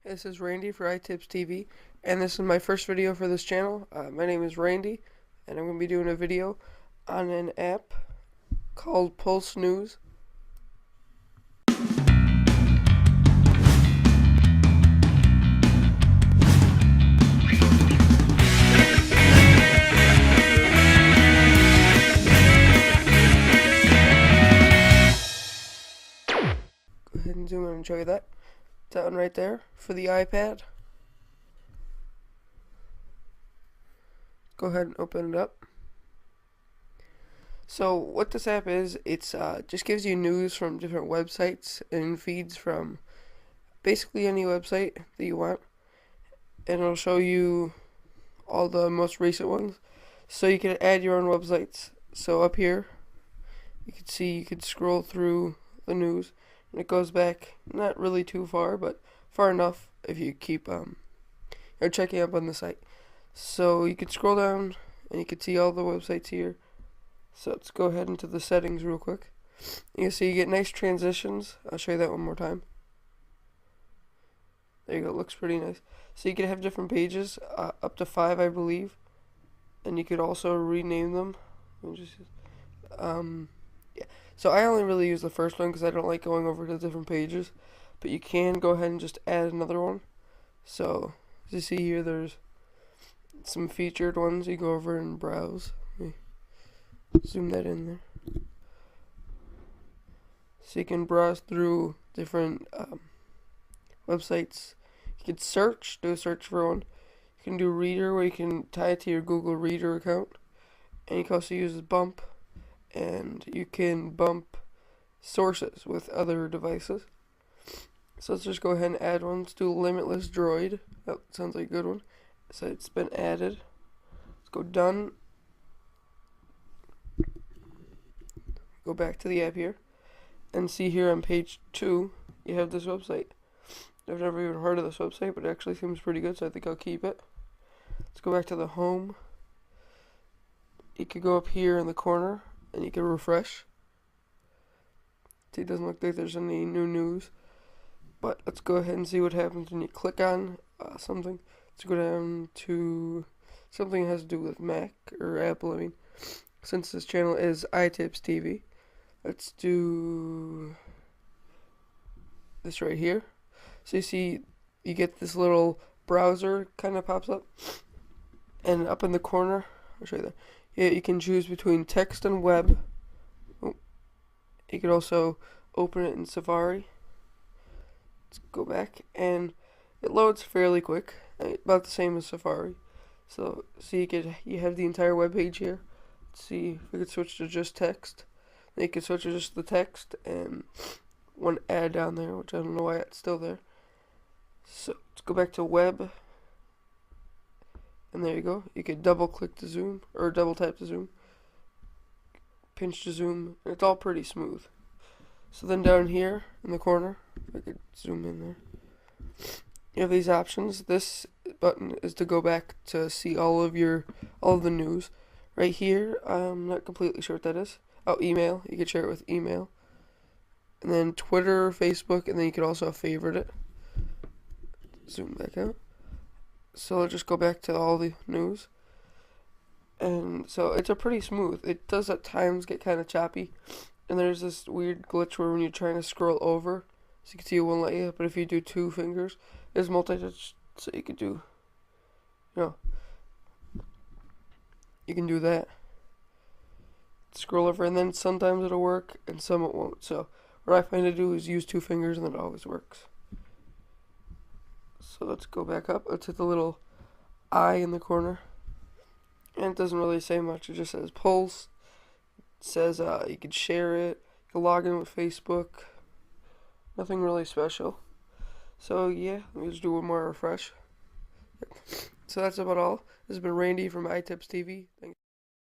This is Randy for iTipsTV, and this is my first video for this channel. My name is Randy, and I'm going to be doing a video on an app called Pulse News. Go ahead and zoom in and show you that. That one right there for the iPad. Go ahead and open it up. So what this app is, it's just gives you news from different websites and feeds from basically any website that you want, and it'll show you all the most recent ones. So you can add your own websites. So up here, you can see you could scroll through the news. And it goes back not really too far, but far enough if you keep checking up on the site. So you could scroll down and you can see all the websites here. So let's go ahead into the settings real quick. You can see you get nice transitions. I'll show you that one more time. There you go, it looks pretty nice. So you can have different pages, up to 5 I believe, and you could also rename them. Yeah. So I only really use the first one because I don't like going over to different pages, but you can go ahead and just add another one. So as you see here, there's some featured ones. You go over and browse. Let me zoom that in there. So you can browse through different websites. You can search, do a search for one. You can do Reader, where you can tie it to your Google Reader account, and you can also use Bump. And you can bump sources with other devices. So let's just go ahead and add one. Let's do Limitless Droid. That sounds like a good one. So it's been added. Let's go done. Go back to the app here. And see here on page 2, you have this website. I've never even heard of this website, but it actually seems pretty good, so I think I'll keep it. Let's go back to the home. You could go up here in the corner and you can refresh. See, it doesn't look like there's any new news, but let's go ahead and see what happens when you click on something. Let's go down to something that has to do with Mac or Apple. I mean, since this channel is iTipsTV, let's do this right here. So you see, you get this little browser kind of pops up, and up in the corner, I'll show you that. Yeah, you can choose between text and web. You can also open it in Safari. Let's go back, and it loads fairly quick, about the same as Safari. So see, you have the entire web page here. Let's see if we could switch to just text. Then you can switch to just the text and one ad down there, which I don't know why it's still there. So let's go back to web. And there you go. You could double click to zoom, or double tap to zoom, pinch to zoom, and it's all pretty smooth. So then down here in the corner, I could zoom in there, you have these options. This button is to go back to see all of the news. Right here, I'm not completely sure what that is. Oh, email. You could share it with email. And then Twitter, Facebook, and then you could also favorite it. Zoom back out. So I'll just go back to all the news. And so it's a pretty smooth. It does at times get kind of choppy. And there's this weird glitch where when you're trying to scroll over, so you can see it won't let you, but if you do 2 fingers, there's multi-touch, so you could do, you can do that. Scroll over, and then sometimes it'll work, and some it won't. So what I find to do is use 2 fingers, and it always works. So let's go back up. Let's hit the little eye in the corner. And it doesn't really say much. It just says Pulse. It says you can share it. You can log in with Facebook. Nothing really special. So yeah, let me just do one more refresh. So that's about all. This has been Randy from iTipsTV. Thanks.